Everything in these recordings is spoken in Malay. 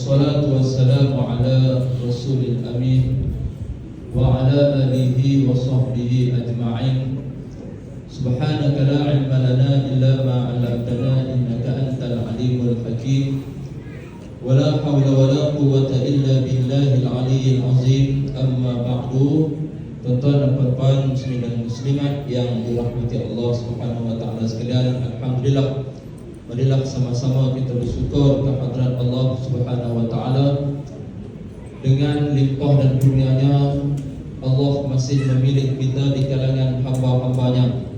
Wassalatu wassalamu ala rasulil amin wa ala alihi wa sahbihi ajma'in. Subhanaka la ilma lana illa ma 'allamtana innaka antal alimul hakim. Wa la hawla wa la quwwata illa billahil aliyyil azim. Amma ba'du. Tuan-tuan dan puan-puan muslimin dan muslimat yang dirahmati Allah Subhanahu wa taala sekalian, alhamdulillah, marilah sama-sama kita bersyukur kehadrat Allah Subhanahu wa taala. Dengan limpah dan kurnianya, Allah masih memilih kita di kalangan hamba-hambanya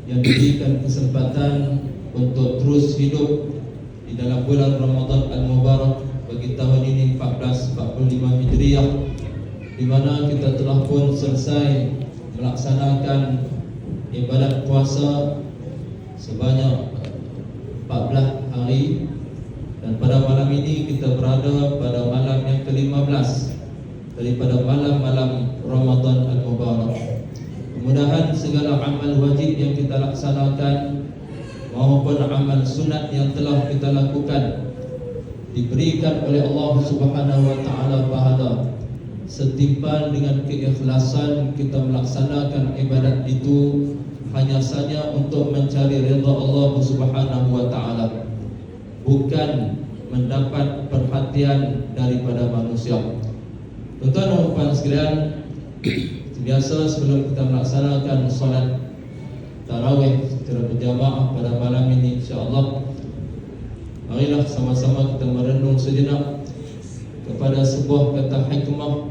yang diberikan kesempatan untuk terus hidup di dalam bulan Ramadan Al-Mubarak bagi tahun ini 1445 Hijriah, di mana kita telah pun selesai melaksanakan ibadat puasa sebanyak 14 hari, dan pada malam ini kita berada pada malam yang ke-15 daripada malam-malam Ramadan Al-Mubarak. Mudah-mudahan segala amal wajib yang kita laksanakan maupun amal sunat yang telah kita lakukan diberikan oleh Allah Subhanahu wa taala pahala setimpal dengan keikhlasan kita melaksanakan ibadat itu hanya saja untuk mencari redha Allah Subhanahu wa taala, bukan mendapat perhatian daripada manusia. Tuan-tuan dan puan sekalian, biasa sebelum kita melaksanakan solat tarawih secara berjamaah pada malam ini, insya-Allah, marilah sama-sama kita merenung sejenak kepada sebuah kata hikmah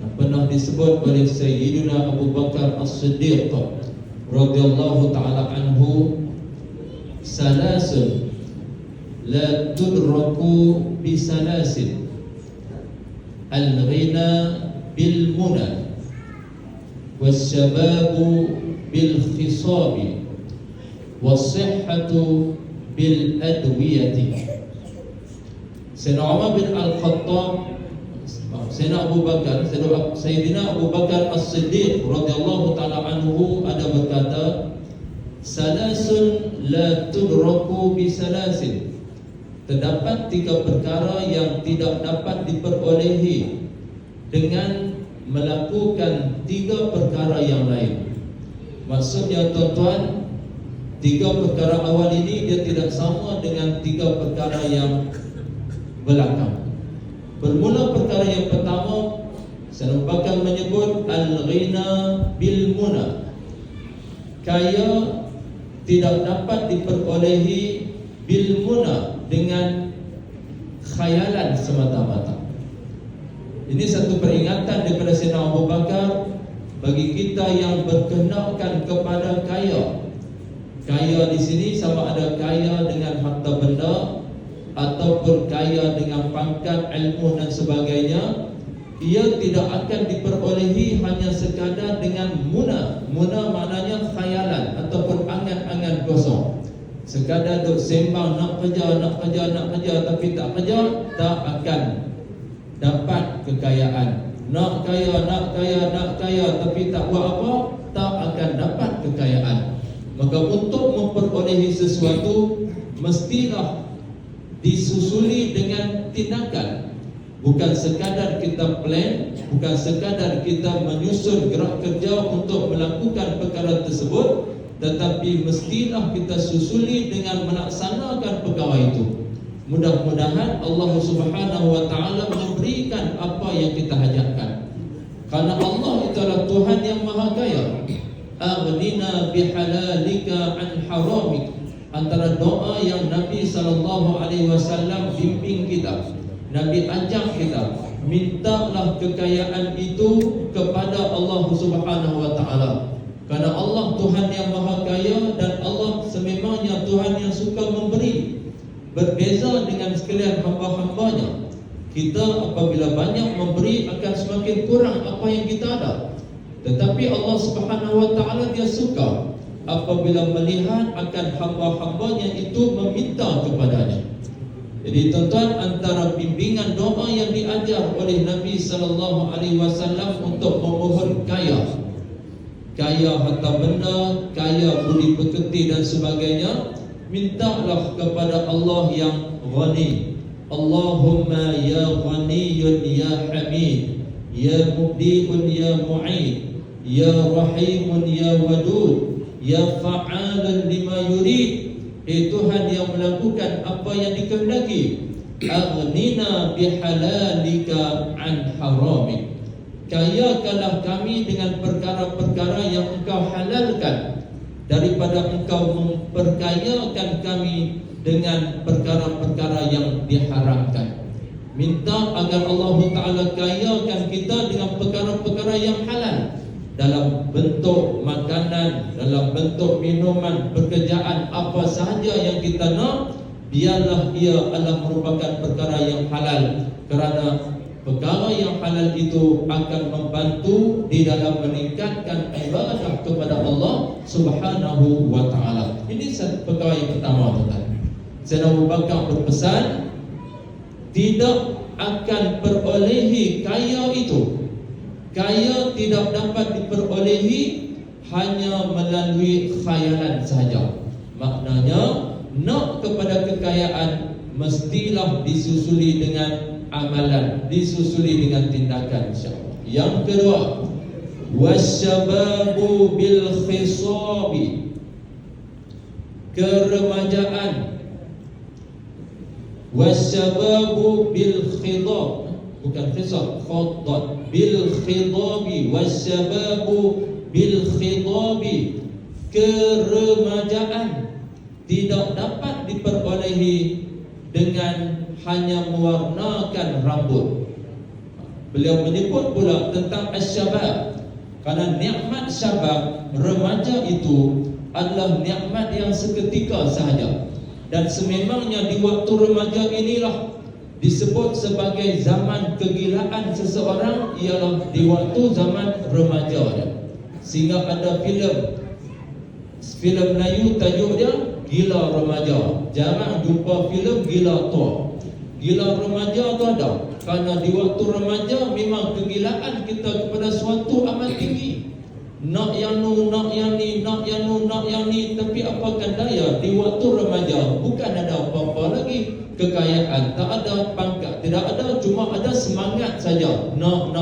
yang pernah disebut oleh Sayyidina Abu Bakar As-Siddiq radhiyallahu ta'ala anhu, salasun la tudraku bisalasin, al-ghina bil muna was-shababu bil khisabi was-sihhatu bil adwiyati. Sayyidina Umar bin Al-Khattab, Sayyidina Abu Bakar As-Siddiq radhiyallahu ta'ala anhu ada berkata, salasun la tudraku bisalasin, terdapat 3 perkara yang tidak dapat diperolehi dengan melakukan 3 perkara yang lain. Maksudnya tuan-tuan, 3 perkara awal ini dia tidak sama dengan 3 perkara yang belakang. Bermula perkara yang pertama, Sayyidina Abu Bakar menyebut al-ghina bil muna, kaya tidak dapat diperolehi bil muna, dengan khayalan semata-mata. Ini satu peringatan daripada Sayyidina Abu Bakar bagi kita yang berkenaan kepada kaya. Kaya di sini sama ada kaya dengan harta benda ataupun kaya dengan pangkat, ilmu dan sebagainya. Ia tidak akan diperolehi hanya sekadar dengan muna. Muna maknanya khayalan ataupun angan-angan kosong, sekadar duk sembang nak kerja tapi tak kerja, tak akan dapat kekayaan. Nak kaya tapi tak buat apa, tak akan dapat kekayaan. Maka untuk memperolehi sesuatu mestilah disusuli dengan tindakan. Bukan sekadar kita plan, bukan sekadar kita menyusun gerak kerja untuk melakukan perkara tersebut, tetapi mestilah kita susuli dengan melaksanakan perkara itu. Mudah-mudahan Allah Subhanahu wa taala memberikan apa yang kita hajatkan. Karena Allah itu adalah Tuhan yang Maha Kaya. Aghnina bihalalika an haramik, antara doa yang Nabi sallallahu alaihi wasallam bimbing kita, Nabi ajak kita, mintalah kekayaan itu kepada Allah Subhanahu wa taala. Karena Allah Tuhan yang Maha Kaya dan Allah sememangnya Tuhan yang suka memberi. Berbeza dengan sekalian hamba-hambanya, kita apabila banyak memberi akan semakin kurang apa yang kita ada. Tetapi Allah Subhanahu wa taala dia suka apabila melihat akan hamba-hambanya itu meminta kepadanya. Jadi tuan-tuan, antara bimbingan doa yang diajar oleh Nabi sallallahu alaihi wasallam untuk memohon kaya harta benda, kaya budi pekerti dan sebagainya, mintalah kepada Allah yang Ghani, Allahumma ya Ghaniyyun ya Hamid, ya Mubdi'un ya Mu'id, ya Rahimun ya Wadud, ya Fa'alan lima yurid. Tuhan yang melakukan apa yang dikehendaki. Aghnina bihalalika an haramik. Kayakanlah kami dengan perkara-perkara yang engkau halalkan, daripada engkau memperkayakan kami dengan perkara-perkara yang diharamkan. Minta agar Allah Ta'ala kayakan kita dengan perkara-perkara yang halal, dalam bentuk makanan, dalam bentuk minuman, pekerjaan, apa sahaja yang kita nak, biarlah ia adalah merupakan perkara yang halal, kerana perkara yang halal itu akan membantu di dalam meningkatkan ibadah kepada Allah Subhanahu wa Ta'ala. Ini perkara yang pertama, tuan. Sayyidina Abu Bakar berpesan, tidak akan perolehi kaya itu. Kaya tidak dapat diperolehi hanya melalui khayalan sahaja. Maknanya, nak kepada kekayaan mestilah disusuli dengan amalan, disusuli dengan tindakan, insya-Allah. Yang kedua, wasyababu bil khisabi, keremajaan. Wasyababu bil khidab, bukan khisab, khaddad, bil khidabi, wasyababu bil khidabi, keremajaan tidak dapat diperolehi dengan hanya mewarnakan rambut. Beliau menyebut pula tentang asyabab, kerana nikmat syabab, remaja itu adalah nikmat yang seketika sahaja. Dan sememangnya di waktu remaja inilah disebut sebagai zaman kegilaan seseorang, ialah di waktu zaman remaja. Sehingga ada filem Melayu tajuk dia Gila Remaja. Jarang jumpa filem Gila Tua. Gila remaja tu ada, kerana di waktu remaja memang kegilaan kita kepada suatu amat tinggi. Nak yang nu, nak yang ni, nak yang nu, nak yang ni. Tapi apakan daya, di waktu remaja bukan ada apa-apa lagi. Kekayaan tak ada, pangkat tidak ada, cuma ada semangat saja. Nak.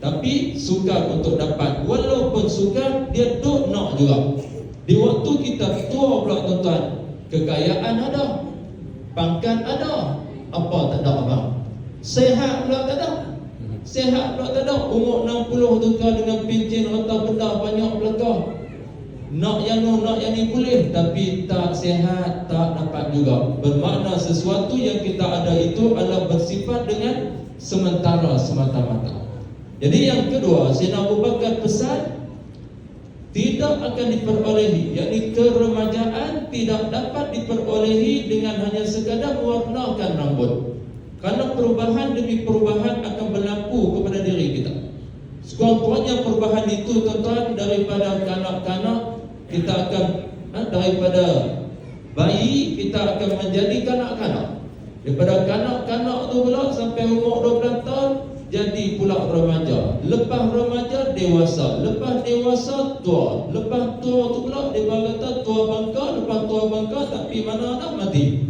Tapi sukar untuk dapat. Walaupun sukar, dia duk nak juga. Di waktu kita tua pula, tuan-tuan, kekayaan ada, pangkat ada, apa tak ada abang? Sehat pula tak ada. Sehat pula tak ada. Umur 60 tukar dengan pincin harta benda banyak belakang. Nak yang nu, nak yang ni boleh, tapi tak sehat, tak dapat juga. Bermakna sesuatu yang kita ada itu adalah bersifat dengan sementara semata-mata. Jadi yang kedua, Sayyidina Abu Bakar pesan, tidak akan diperolehi, yakni keremajaan tidak dapat diperolehi dengan hanya sekadar mewarnakan rambut. Kerana perubahan demi perubahan akan berlaku kepada diri kita. Sekurang-kurangnya perubahan itu, tuan-tuan, daripada kanak-kanak kita akan, daripada bayi kita akan menjadi kanak-kanak. Daripada kanak-kanak tu pula sampai umur 12 tahun jadi pula remaja. Lepas remaja dewasa, lepas dewasa tua, lepas tua tu pula dia kata tua bangka, lepas tua bangka tapi mana dah mati.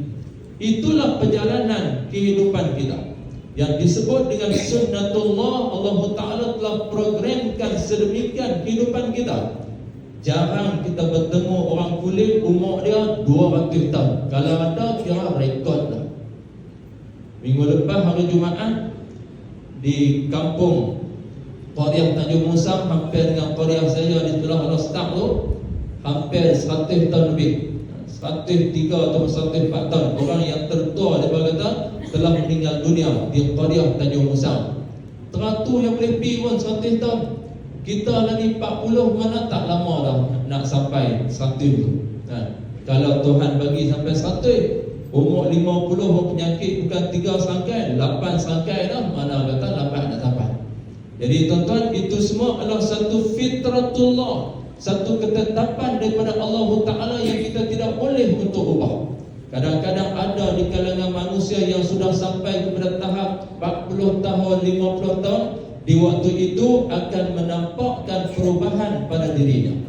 Itulah perjalanan kehidupan kita yang disebut dengan sunnatullah. Allah Ta'ala telah programkan sedemikian kehidupan kita. Jarang kita bertemu orang kulit umur dia 200 tahun. Kalau ada, kira rekod lah. Minggu lepas hari Jumaat di kampung Qaryah Tanjung Musa, hampir dengan qaryah saya di sebelah Rostak tu, hampir 100 tahun lebih, 103 atau 104 tahun. Orang yang tertua dia kata telah meninggal dunia di Qaryah Tanjung Musa. Teratur yang boleh pergi pun 100 tahun. Kita lagi 40, mana tak lama dah nak sampai 100 tu. Kalau Tuhan bagi sampai 100, umur 50 penyakit bukan 3 serangkai, 8 serangkai dah, mana kata 8 nak sampai. Jadi tuan-tuan, itu semua adalah satu fitratullah, satu ketetapan daripada Allah Ta'ala yang kita tidak boleh untuk ubah. Kadang-kadang ada di kalangan manusia yang sudah sampai kepada tahap 40 tahun, 50 tahun, di waktu itu akan menampakkan perubahan pada dirinya.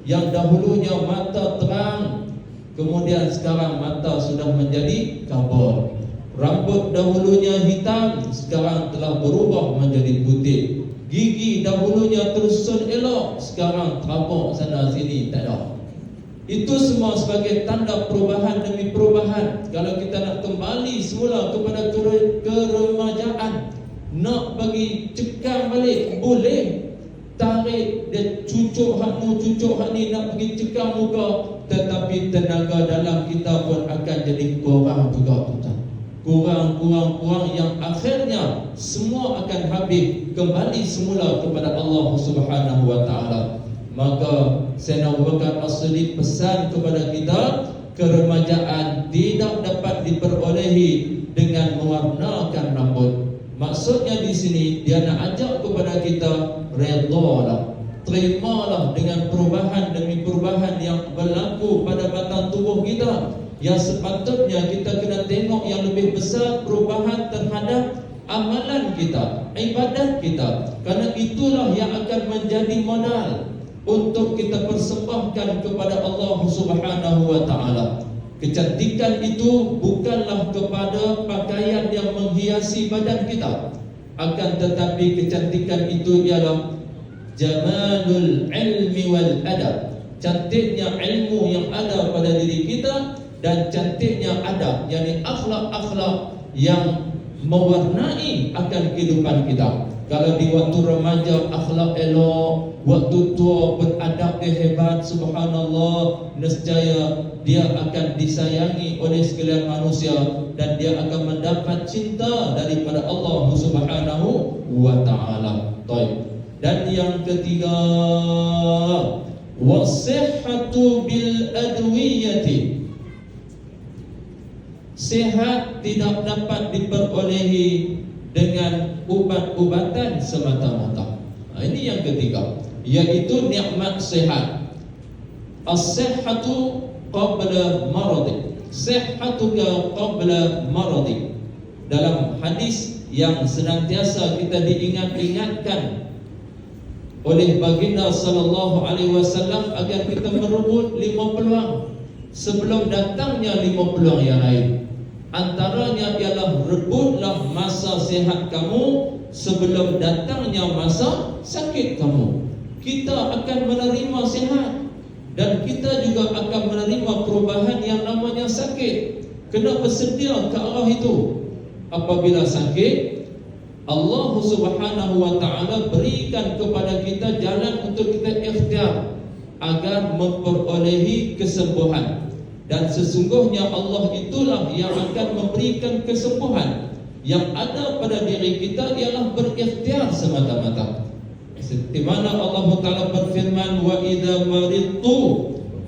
Yang dahulunya mata terang, kemudian sekarang mata sudah menjadi kabur. Rambut dahulunya hitam, sekarang telah berubah menjadi putih. Gigi dahulunya tersusun elok, sekarang terapuk sana sini, tak ada. Itu semua sebagai tanda perubahan demi perubahan. Kalau kita nak kembali semula kepada keremajaan, nak bagi cekam balik, boleh. Tarik dia, cucuk hak ni nak pergi cekam muka, tetapi tenaga dalam kita pun akan jadi kurang juga, tuan. Kurang yang akhirnya semua akan habis, kembali semula kepada Allah Subhanahu wa taala. Maka Sayyidina Abu Bakar As-Siddiq pesan kepada kita, keremajaan tidak dapat diperolehi dengan mewarnakan rambut. Maksudnya di sini dia nak ajak kepada kita, redalah, terimalah dengan perubahan demi perubahan yang berlaku pada batang tubuh kita. Yang sepatutnya kita kena tengok yang lebih besar, perubahan terhadap amalan kita, ibadat kita. Karena itulah yang akan menjadi modal untuk kita persembahkan kepada Allah Subhanahu wa taala. Kecantikan itu bukanlah kepada pakaian yang menghiasi badan kita, akan tetapi kecantikan itu ialah jamalul ilmi wal adab. Cantiknya ilmu yang ada pada diri kita dan cantiknya adab, yakni akhlak-akhlak yang mewarnai akan kehidupan kita. Kalau di waktu remaja akhlak elok, waktu tua beradab dia hebat, subhanallah, nescaya dia akan disayangi oleh sekalian manusia dan dia akan mendapat cinta daripada Allah Subhanahu wa taala. Baik. Dan yang ketiga, wasihhatu bil adwiyati. Sihat tidak dapat diperolehi dengan ubat-ubatan semata-mata. Ini yang ketiga, yaitu nikmat sihat. As-sihhatu qabla maradi, sihhatuka qabla maradi. Dalam hadis yang senantiasa kita diingat-ingatkan oleh baginda sallallahu alaihi wasallam agar kita merebut 5 peluang sebelum datangnya 5 peluang yang lain. Antaranya ialah rebutlah masa sihat kamu sebelum datangnya masa sakit kamu. Kita akan menerima sihat dan kita juga akan menerima perubahan yang namanya sakit. Kena bersedia ke arah itu. Apabila sakit, Allah Subhanahu wa taala berikan kepada kita jalan untuk kita ikhtiar agar memperolehi kesembuhan. Dan sesungguhnya Allah itulah yang akan memberikan kesembuhan. Yang ada pada diri kita ialah berikhtiar semata-mata. Seperti mana Allah Ta'ala berfirman, wa idza maridtu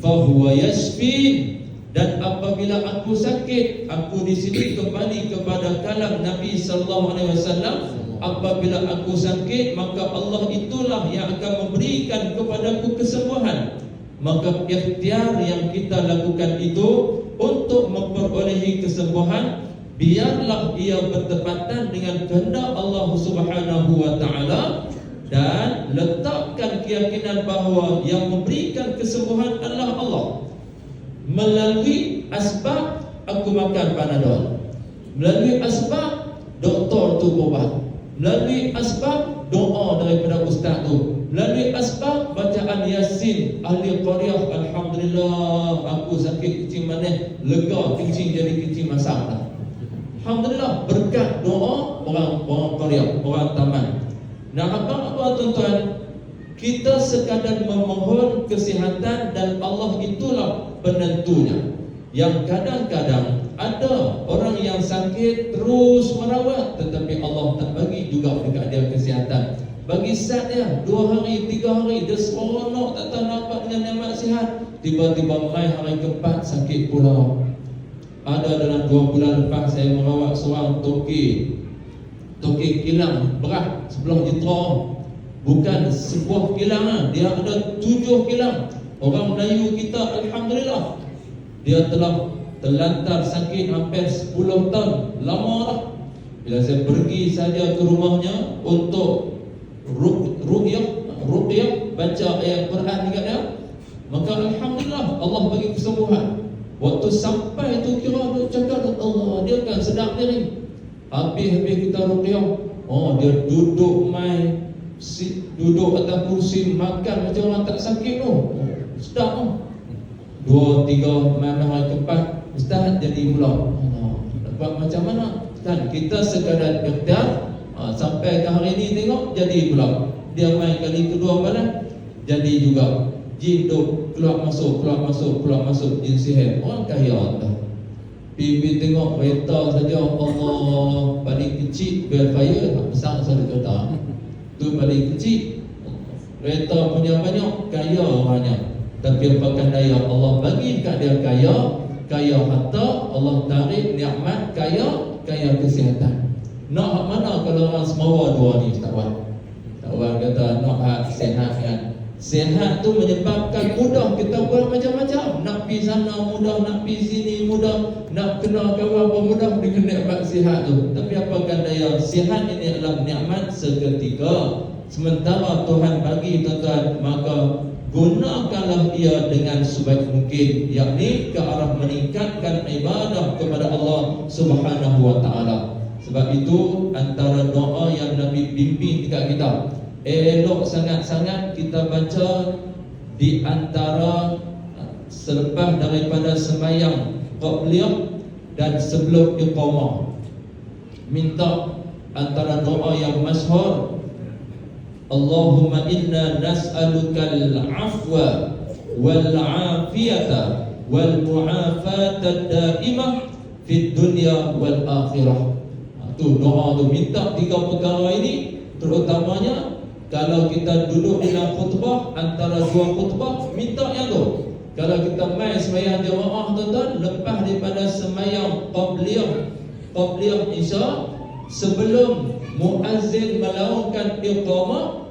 fahuwa yashfin. Dan apabila aku sakit, aku di sini kembali kepada kalam Nabi sallallahu alaihi wasallam. Apabila aku sakit, maka Allah itulah yang akan memberikan kepadaku kesembuhan. Maka ikhtiar yang kita lakukan itu untuk memperolehi kesembuhan, biarlah ia bertepatan dengan kehendak Allah Subhanahu wa taala, dan letakkan keyakinan bahawa yang memberikan kesembuhan adalah Allah. Melalui asbab aku makan Panadol, melalui asbab doktor tu ubat, melalui asbab doa daripada ustaz tu, melalui asbab bacaan Yasin ahli qaryah, alhamdulillah aku sakit kecil manis lega, kecil jadi kecil masak dah. Alhamdulillah berkat doa orang qaryah, orang taman. Nah, apa tuan-tuan, kita sekadar memohon kesihatan dan Allah itulah penentunya. Yang kadang-kadang ada orang yang sakit terus merawat, tetapi Allah tak bagi juga dekat dia kesihatan. Bagi saat dia 2 hari, 3 hari dia seronok, tak tahu nak dengan nikmat sihat. Tiba-tiba mai hari keempat sakit pula. Ada dalam 2 bulan lepas saya merawat seorang toki kilang berat sebelum jitra. Bukan sebuah kilang, dia ada 7 kilang. Orang Melayu kita alhamdulillah, dia telah terlantar sakit hampir 10 tahun. Lama dah. Bila saya pergi saja ke rumahnya untuk ruqyah, baca ayat Quran dekat dia, maka alhamdulillah Allah bagi kesembuhan. Waktu sampai tu kira dia cakap Allah, dia kan sedap diri. Habis kita ruqyah, dia duduk duduk atas kursi makan macam orang tak sakit tu. Sedap tu. 2, 3 malam hari keempat ustaz jadi pula. Dapat macam mana? Kan kita sekadar ikhtiar, sampai ke hari ni tengok jadi pula. Dia main kali kedua malam jadi juga. Jin duk keluar masuk jin sihir. Orang kaya dah. Pipi tengok kereta saja, Allah, paling kecil bel fire, besar satu kereta. Tu paling kecil. Kereta punya banyak, kaya orangnya. Tapi apakah daya Allah bagi kat dia kaya harta, Allah tarik nikmat kaya kesihatan. Nak hak mana kalau orang semawa dua ni tak wan. Tak wan kata nak hak sihat kan. Sihat tu menyebabkan mudah kita buat macam-macam. Nak pergi sana mudah, nak pergi sini mudah, nak kenal kawan pun mudah dengan nikmat sihat tu. Tapi apakah daya, sihat ini adalah nikmat seketika. Sementara Tuhan bagi tuan-tuan, maka gunakanlah ia dengan sebaik mungkin, yakni ke arah meningkatkan ibadah kepada Allah Subhanahu wa taala. Sebab itu antara doa yang Nabi bimbing dekat kita, elok sangat-sangat kita baca di antara selepas daripada sembahyang qabliyah dan sebelum iqamah. Minta antara doa yang masyhur, Allahumma inna nas'aluka al-afwa wal-afiyata wal-mu'afata daimah fid dunya wal akhirah. Tu doa tu, minta 3 perkara ini. Terutamanya kalau kita duduk dalam khutbah, antara 2 khutbah, minta yang tu. Kalau kita main sembahyang jemaah tuan-tuan, lepas daripada sembahyang qabliyah isya, sebelum muazzin melaungkan iqamah,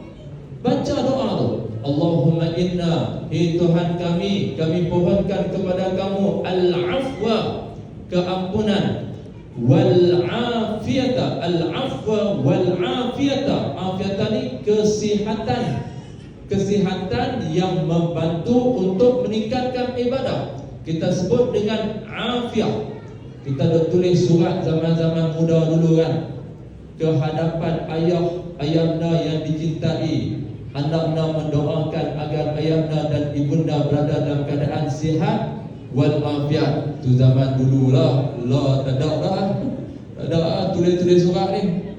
baca doa tu. Allahumma inna, Tuhan kami pohonkan kepada kamu al-afwa, keampunan, wal-afiyata, al-afwa wal-afiyata. Afiyata ni kesihatan yang membantu untuk meningkatkan ibadah. Kita sebut dengan afiyah. Kita dah tulis surat zaman-zaman muda dulu kan, ke hadapan ayahanda yang dicintai. Anakna mendoakan agar ayahanda dan ibunda berada dalam keadaan sihat wal afiat. Tu zaman dululah. Tak ada tulis surat ni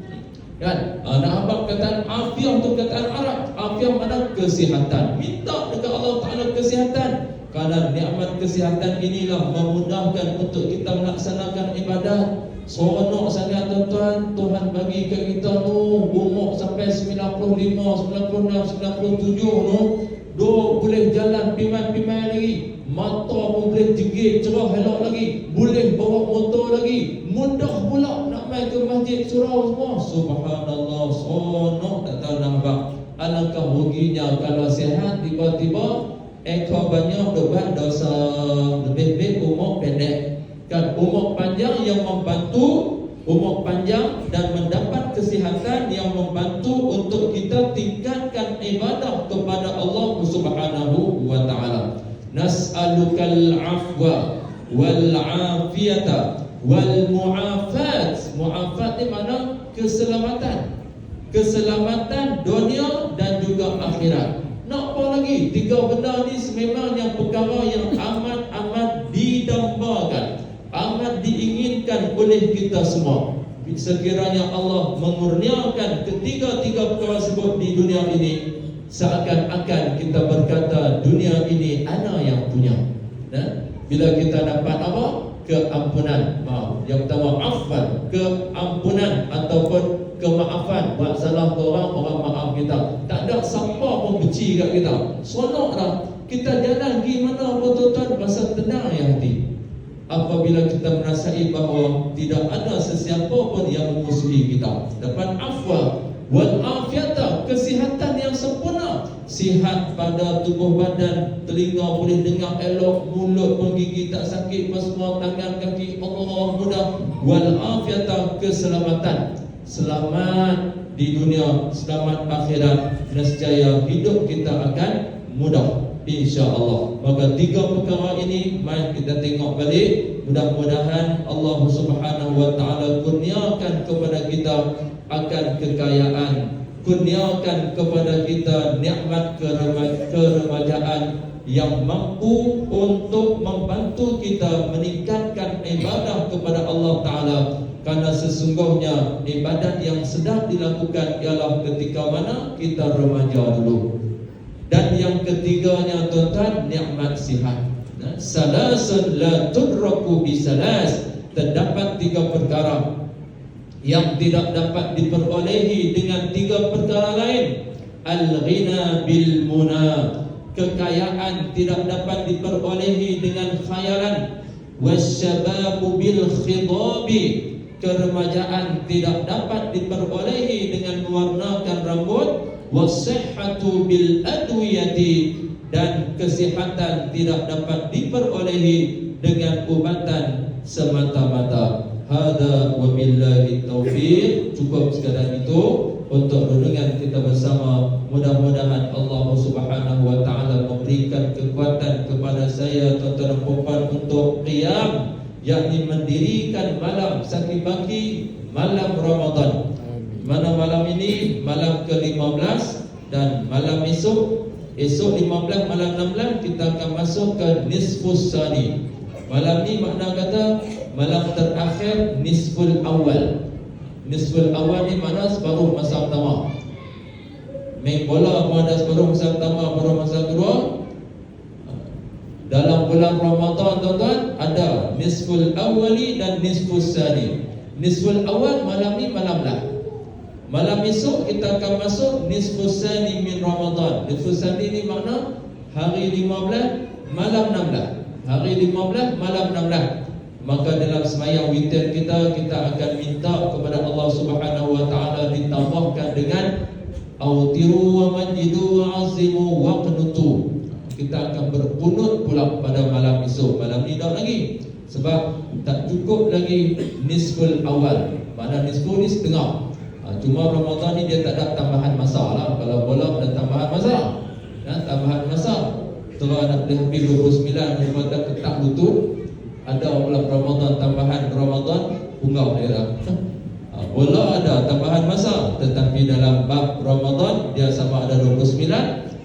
kan. Nak habaq kataan afiah tu kataan Arab. Afiah mana? Kesihatan. Minta dekat Allah Ta'ala kesihatan. Kerana nikmat kesihatan inilah memudahkan untuk kita melaksanakan ibadat. Seronok sangat tuan-tuan, Tuhan bagi kat kita tu umur sampai 95, 96, 97 tu, boleh jalan pimai-pimai lagi, mata pun boleh jegit cerah elok lagi, boleh bawa motor lagi, mudah pula nak main ke masjid surau semua. Subhanallah, seronok tak tahu nampak. Alangkah ruginya kalau sihat tiba-tiba ekor banyak buat dosa, lebih-lebih umur pendek. Kan umur panjang yang membantu, umur panjang dan mendapat kesihatan yang membantu untuk kita tingkatkan ibadah kepada Allah Subhanahu wa taala. Nas'alukal afwa wal afiyata wal mu'afat. Mu'afat ni mana? Keselamatan. Keselamatan dunia dan juga akhirat. Nak apa lagi? 3 benda ni memang yang perkara yang amat didambakan, amat diinginkan oleh kita semua. Sekiranya Allah mengurniakan ketiga-tiga perkara tersebut di dunia ini, seakan-akan kita berkata dunia ini ana yang punya. Bila kita dapat apa? Keampunan. Yang pertama afwan, keampunan ataupun kemaafan. Buat salah ke orang maaf kita. Tak ada siapa pun benci kat kita. Seronoklah kita jalan pergi mana pun tuan-tuan, rasa tenang ya hati. Apabila kita merasai bahawa tidak ada sesiapa pun yang memusuhi kita. Dapat afwa wal afiyata, kesihatan yang sempurna. Sihat pada tubuh badan, telinga boleh dengar elok, mulut pun gigi tak sakit, semua tangan kaki Allah mudah. Wal afiyata, keselamatan. Selamat di dunia, selamat akhirat. Nescaya hidup kita akan mudah. insya-Allah. Maka tiga perkara ini mari kita tengok balik. Mudah-mudahan Allah Subhanahu wa taala kurniakan kepada kita akan kekayaan, kurniakan kepada kita nikmat keremajaan yang mampu untuk membantu kita meningkatkan ibadah kepada Allah Ta'ala. Karena sesungguhnya ibadat yang sedang dilakukan ialah ketika mana kita remaja dulu. Dan yang ketiganya tuan-tuan, nikmat sihat. Salasun la tudraku bisalas. Terdapat tiga perkara yang tidak dapat diperolehi dengan tiga perkara lain. Al-ghina bil muna, kekayaan tidak dapat diperolehi dengan khayalan. Wasyababu bil khidabi, keremajaan tidak dapat diperolehi dengan mewarnakan rambut. Wasihhatu bil adwiyati, dan kesihatan tidak dapat diperolehi dengan ubatan semata-mata. Hada wa billahi taufiq. Cukup sekadar itu untuk renungan kita bersama. Mudah-mudahan Allah Subhanahu wa taala memberikan kekuatan kepada saya tuan-tuan dan puan untuk qiyam, yakni mendirikan malam sakit-baki malam Ramadan. Mana malam ini malam ke-15 dan malam esok 15 malam 16 kita akan masuk ke nisfus sani. Malam ni makna kata malam terakhir nisful awal. Nisful awal ni makna separuh masa pertama. Main bola pun ada separuh masa pertama, separuh masa kedua. Dalam bulan Ramadan tuan-tuan ada nisful awali dan nisfus sani. Nisful awal malam ni malam lah. Malam esok kita akan masuk nisfus sani min Ramadan. Nisfus sani ni makna hari 15 malam 16. Hari 15 malam 16. Maka dalam sembahyang witir kita akan minta kepada Allah Subhanahu wa taala ditambahkan dengan autiru wa majidu wa azimu wa qnutu. Kita akan berkunut pula pada malam esok. Malam ni dah lagi. Sebab tak cukup lagi nisful awal. Mana nisful ni setengah. Cuma Ramadan ni dia tak ada tambahan masa lah. Kalau bola ada tambahan masa. Tambahan masa. Setelah nak habis 29 dia tak lutut. Ada pula Ramadan tambahan Ramadan punggau dia. Bola ada tambahan masa, tetapi dalam bab Ramadan dia sama ada 29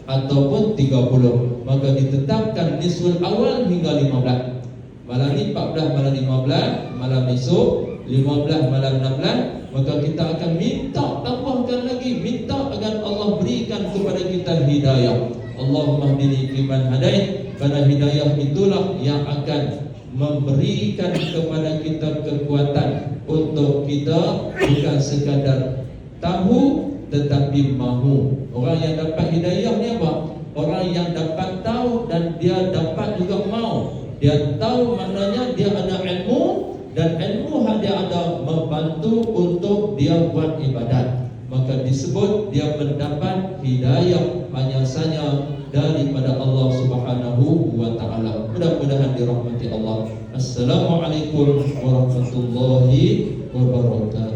ataupun 30. Maka ditetapkan nisful awal hingga 15. Malam ni 14 malam 15, malam esok 15 malam 16. Maka kita akan minta tambahkan lagi, minta agar Allah berikan kepada kita hidayah. Allahumma hdini fiman hadait, karena hidayah itulah yang akan memberikan kepada kita kekuatan untuk kita bukan sekadar tahu tetapi mahu. Orang yang dapat hidayah ni apa? Orang yang dapat tahu dan dia dapat juga mau. Dia tahu maknanya dia ada ilmu, dan ilmu dia ada membantu untuk dia buat ibadat. Maka disebut dia mendapat hidayah hanya saja daripada Allah Subhanahu wa taala. Mudah-mudahan dirahmati Allah. Assalamualaikum warahmatullahi wabarakatuh.